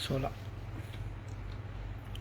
16।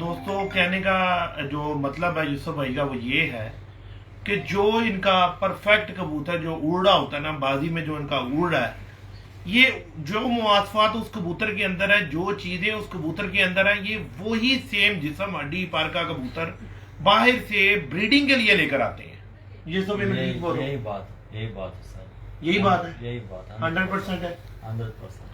دوستوں کہنے کا جو مطلب ہے یوسف بھائی کا وہ یہ ہے کہ جو ان کا پرفیکٹ کبوتر جو اڑ رہا ہوتا ہے نا بازی میں، جو ان کا اڑ رہا ہے، یہ جو مواصفات اس کبوتر کے اندر ہے، جو چیزیں اس کبوتر کے اندر ہیں، یہ وہی سیم جسم ہڈی پار کا کبوتر باہر سے بریڈنگ کے لیے لے کر آتے ہیں۔ یہ سب یہی بات ہے سر، یہی بات ہے، یہی بات 100% ہے۔ 100%۔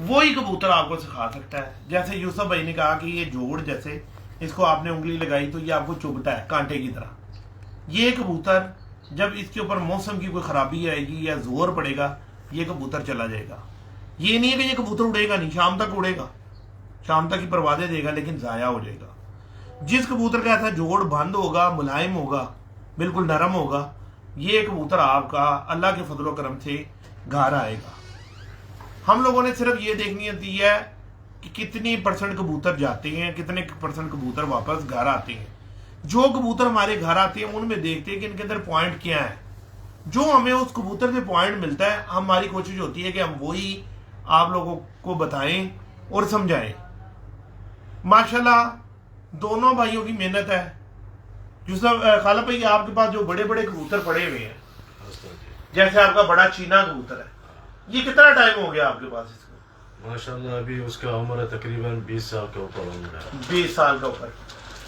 وہی کبوتر آپ کو سکھا سکتا ہے۔ جیسے یوسف بھائی نے کہا کہ یہ جوڑ جیسے اس کو آپ نے انگلی لگائی تو یہ آپ کو چبھتا ہے کانٹے کی طرح، یہ کبوتر جب اس کے اوپر موسم کی کوئی خرابی آئے گی یا زور پڑے گا یہ کبوتر چلا جائے گا۔ یہ نہیں ہے کہ یہ کبوتر اڑے گا نہیں، شام تک اڑے گا، شام تک ہی پروازیں دے گا لیکن ضائع ہو جائے گا۔ جس کبوتر کا ایسا جوڑ بند ہوگا، ملائم ہوگا، بالکل نرم ہوگا، یہ کبوتر آپ کا اللہ کے فضل و کرم سے گھر آئے گا۔ ہم لوگوں نے صرف یہ دیکھنی ہوتی ہے کہ کتنی پرسنٹ کبوتر جاتے ہیں، کتنے پرسنٹ کبوتر واپس گھر آتے ہیں۔ جو کبوتر ہمارے گھر آتے ہیں ان میں دیکھتے ہیں کہ ان کے اندر پوائنٹ کیا ہے۔ جو ہمیں اس کبوتر سے پوائنٹ ملتا ہے ہماری کوشش ہوتی ہے کہ ہم وہی آپ لوگوں کو بتائیں اور سمجھائیں۔ ماشاءاللہ دونوں بھائیوں کی محنت ہے۔ خالد بھائی آپ کے پاس جو بڑے بڑے کبوتر پڑے ہوئے ہیں، جیسے آپ کا بڑا چینا کبوتر ہے، یہ کتنا ٹائم ہو گیا آپ کے پاس اس کو؟ ماشاءاللہ ابھی اس کا عمر ہے تقریباً 20 سال کا اوپر عمر ہے۔ 20 سال کا اوپر۔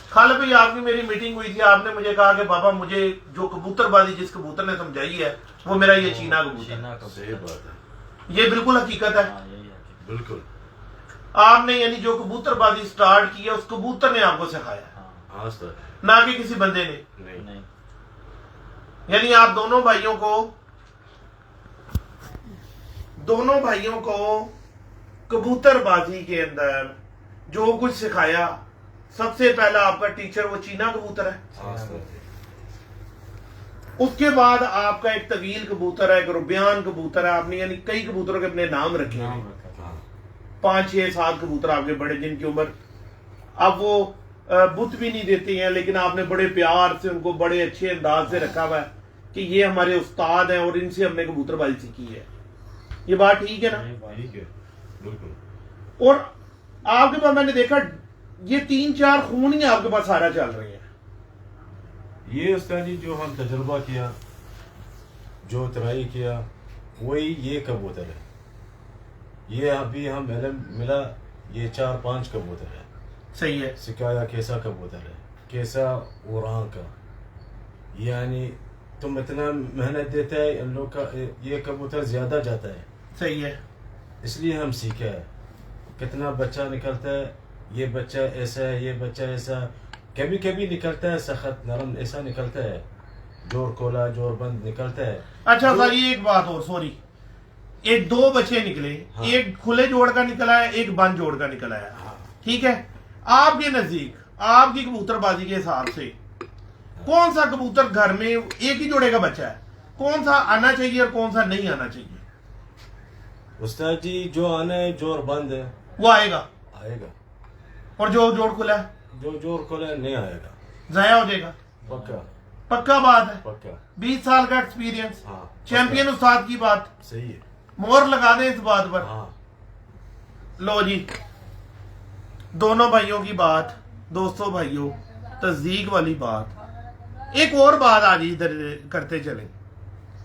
خالد بھائی آپ کی میری میٹنگ ہوئی تھی، آپ نے مجھے کہا کہ بابا مجھے جو کبوتر بازی جس کبوتر نے سمجھائی ہے وہ میرا یہ چینا کبوتر ہے۔ صحیح بات ہے، یہ بالکل حقیقت ہے۔ بالکل۔ آپ نے یعنی جو کبوتر بازی سٹارٹ کی ہے اس کبوتر نے آپ کو سکھایا، ہاں سر، نہ کہ کسی بندے نے۔ نہیں، یعنی آپ دونوں بھائیوں کو کبوتر بازی کے اندر جو کچھ سکھایا، سب سے پہلا آپ کا ٹیچر وہ چینا کبوتر ہے۔ ہاں سر، اس کے بعد آپ کا ایک طویل کبوتر ہے، ایک روبیان کبوتر ہے۔ آپ نے یعنی کئی کبوتروں کے اپنے نام رکھے ہیں، 5 6 7 کبوتر آپ کے بڑے، جن کی عمر اب وہ بت بھی نہیں دیتے ہیں، لیکن آپ نے بڑے پیار سے ان کو بڑے اچھے انداز سے رکھا ہوا ہے کہ یہ ہمارے استاد ہیں اور ان سے ہم نے کبوتر بازی سیکھی ہے۔ یہ بات ٹھیک ہے نا؟ ٹھیک ہے، بالکل۔ اور آپ کے پاس میں نے دیکھا یہ 3 4 خون ہی آپ کے پاس سارا چل رہے ہیں۔ یہ استاد جی جو ہم تجربہ کیا، جو ٹرائی کیا، وہی یہ کبوتر ہے۔ یہ ابھی ہم علم ملا، یہ 4 5 کبوتر ہے۔ صحیح ہے۔ سکھایا کیسا کبوتر ہے، کیسا اڑان کا، یعنی تم اتنا محنت دیتا ہے ان لوگ کا، یہ کبوتر زیادہ جاتا ہے، صحیح ہے۔ اس لیے ہم سیکھا ہے کتنا بچہ نکلتا ہے، یہ بچہ ایسا ہے، یہ بچہ ایسا، کبھی کبھی نکلتا ہے سخت نرم، ایسا نکلتا ہے، جوڑ کھولا جوڑ بند نکلتا ہے۔ اچھا سر یہ ایک بات اور، سوری، ایک 2 بچے نکلے، ہاں۔ ایک کھلے جوڑ کا نکلا ہے، ایک بند جوڑ کا نکلا ہے، ٹھیک ہے؟ آپ کے نزدیک آپ کی کبوتر بازی کے حساب سے کون سا کبوتر گھر میں ایک ہی جوڑے کا بچہ ہے، کون سا آنا چاہیے اور کون سا نہیں آنا چاہیے؟ استاد جی جو آنا ہے جوڑ بند ہے وہ آئے گا، آئے گا، اور جو جوڑ کھلا ہے جو جوڑ کھولا ہے نہیں آئے گا، ضائع ہو جائے گا۔ پکا پکا بات ہے، پکا، 20 سال کا ایکسپیرینس، ہاں، چیمپئن استاد کی بات، صحیح ہے، مور لگا دیں اس بات پر۔ ہاں۔ لو جی، دونوں بھائیوں کی بات، دوستوں بھائیوں، تصدیق والی بات۔ ایک اور بات آج ادھر کرتے چلیں،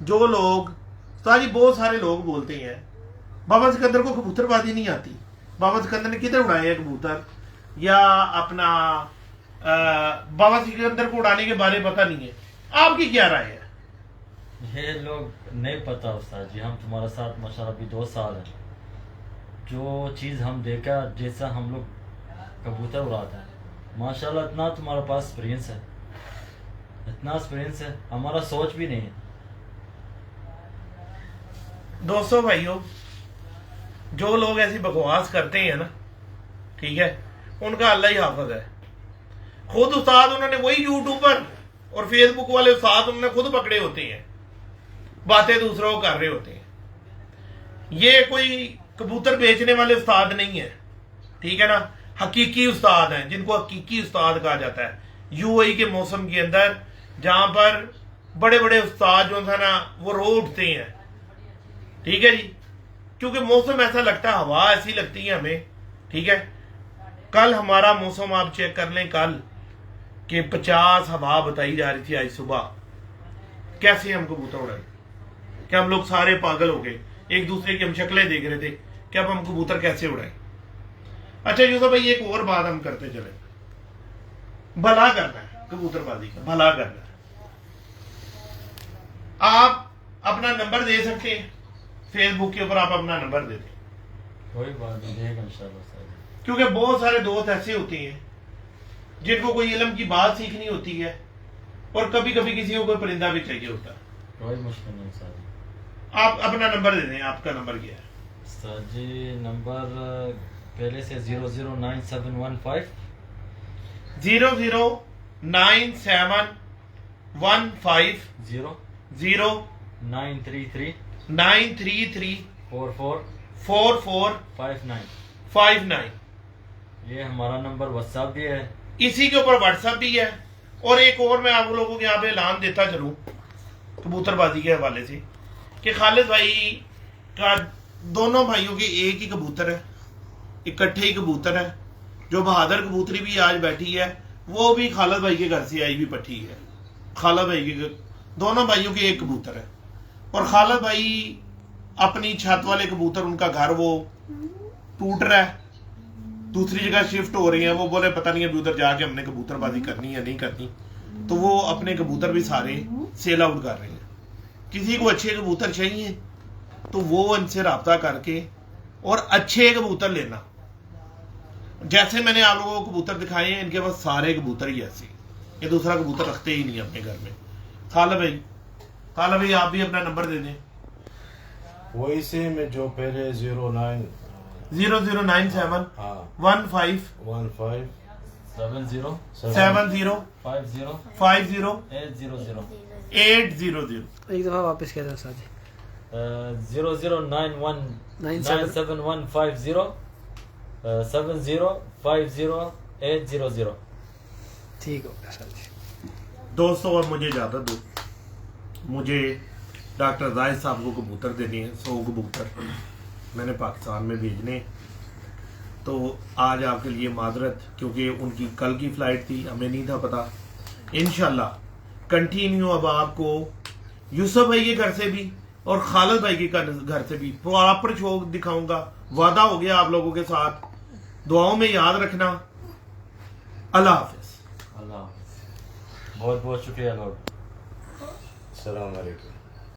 جو لوگ ساری بہت سارے لوگ بولتے ہیں بابا سکندر کو کبوتر بازی نہیں آتی، بابا سکندر نے کدھر اڑائے ہیں کبوتر، یا اپنا بابا سکندر کو اڑانے کے بارے پتہ نہیں ہے۔ آپ کی کیا رائے ہے؟ یہ لوگ نہیں پتا استاد جی، ہم تمہارے ساتھ ماشاءاللہ ابھی 2 سال ہیں، جو چیز ہم دیکھا، جیسا ہم لوگ کبوتر اڑاتا ہے، ماشاءاللہ اتنا تمہارے پاس ایکسپیرینس ہے، اتنا ایکسپیرینس ہے، ہمارا سوچ بھی نہیں ہے۔ دوستوں بھائیوں، جو لوگ ایسی بکواس کرتے ہیں نا، ٹھیک ہے، ان کا اللہ ہی حافظ ہے۔ خود استاد انہوں نے وہی یوٹیوبر اور فیس بک والے استاد انہوں نے خود پکڑے ہوتے ہیں، باتیں دوسروں کو کر رہے ہوتے ہیں۔ یہ کوئی کبوتر بیچنے والے استاد نہیں ہے، ٹھیک ہے نا، حقیقی استاد ہیں جن کو حقیقی استاد کہا جاتا ہے۔ یو اے کے موسم کے اندر جہاں پر بڑے بڑے استاد جو ہے نا وہ رو اٹھتے ہیں، ٹھیک ہے جی، کیونکہ موسم ایسا لگتا ہے، ہوا ایسی لگتی ہے ہمیں، ٹھیک ہے، کل ہمارا موسم آپ چیک کر لیں کل کہ 50 ہوا بتائی جا رہی تھی آج صبح. کیسے ہم کبوتر اڑائیں کہ ہم لوگ سارے پاگل ہو گئے, ایک دوسرے کی ہم شکلیں دیکھ رہے تھے کہ اب ہم کبوتر کیسے اڑائیں. اچھا یوسف بھائی ایک اور بات ہم کرتے چلے, بھلا کرنا ہے کبوتر بازی کا, بھلا کرنا ہے. آپ اپنا نمبر دے سکتے ہیں فیس بک کے اوپر, آپ اپنا نمبر دے دیں, کوئی بات نہیں, دے گا انشاءاللہ استاد جی. کیونکہ بہت سارے دوست ایسے ہوتے ہیں جن کو کوئی علم کی بات سیکھنی ہوتی ہے اور کبھی کبھی کسی کو کوئی پرندہ بھی چاہیے ہوتا ہے. کوئی مشکل نہیں استاد جی. آپ اپنا نمبر دے دیں, آپ کا نمبر کیا ہے؟ استاد جی نمبر پہلے سے 00971 0097150 933 933 44 4459. 59. یہ ہمارا نمبر واٹس ایپ بھی ہے. اسی کے اوپر واٹس ایپ بھی ہے. اور ایک اور میں آپ لوگوں کو یہاں پہ اعلان دیتا چلوں کبوتر بازی کے حوالے سے کہ خالد بھائی کا دونوں بھائیوں کے ایک ہی کبوتر ہے, اکٹھے ہی کبوتر ہے. جو بہادر کبوتری بھی آج بیٹھی ہے وہ بھی خالد بھائی کے گھر سے آئی بھی پٹھی ہے. خالد بھائی کے دونوں بھائیوں کے ایک کبوتر ہے, اور خالد بھائی اپنی چھت والے کبوتر, ان کا گھر وہ ٹوٹ رہا ہے, دوسری جگہ شفٹ ہو رہی ہیں. وہ بولے پتہ نہیں ابھی ادھر جا کے ہم نے کبوتر بازی کرنی یا نہیں کرنی, تو وہ اپنے کبوتر بھی سارے سیل آؤٹ کر رہے ہیں. کسی کو اچھے کبوتر چاہیے تو وہ ان سے رابطہ کر کے اور اچھے کبوتر لینا. جیسے میں نے آپ لوگوں کو کبوتر دکھائے ہیں, ان کے پاس سارے کبوتر ہی ایسے, یہ دوسرا کبوتر رکھتے ہی نہیں اپنے گھر میں. خالد بھائی آپ بھی اپنا نمبر دے دیں. وہی سے میں جو پہلے 09 0097 ہاں 15 15 70 70 50 50 800 800. ایک دفعہ واپس کہہ دیں استاد جی. 009197150 7050 800. ٹھیک ہو گیا استاد جی. دوستوں اور مجھے اجازت دو, مجھے ڈاکٹر زاہد صاحب کو کبوتر دینے ہیں, 100 کبوتر میں نے پاکستان میں بھیجنے. تو آج آپ کے لیے معذرت, کیونکہ ان کی کل کی فلائٹ تھی, ہمیں نہیں تھا پتا. انشاءاللہ کنٹینیو اب آپ کو یوسف بھائی کے گھر سے بھی اور خالد بھائی کے گھر سے بھی پراپر شو دکھاؤں گا. وعدہ ہو گیا آپ لوگوں کے ساتھ, دعاؤں میں یاد رکھنا. اللہ حافظ. اللہ حافظ. بہت بہت شکریہ لوگ. السلام علیکم.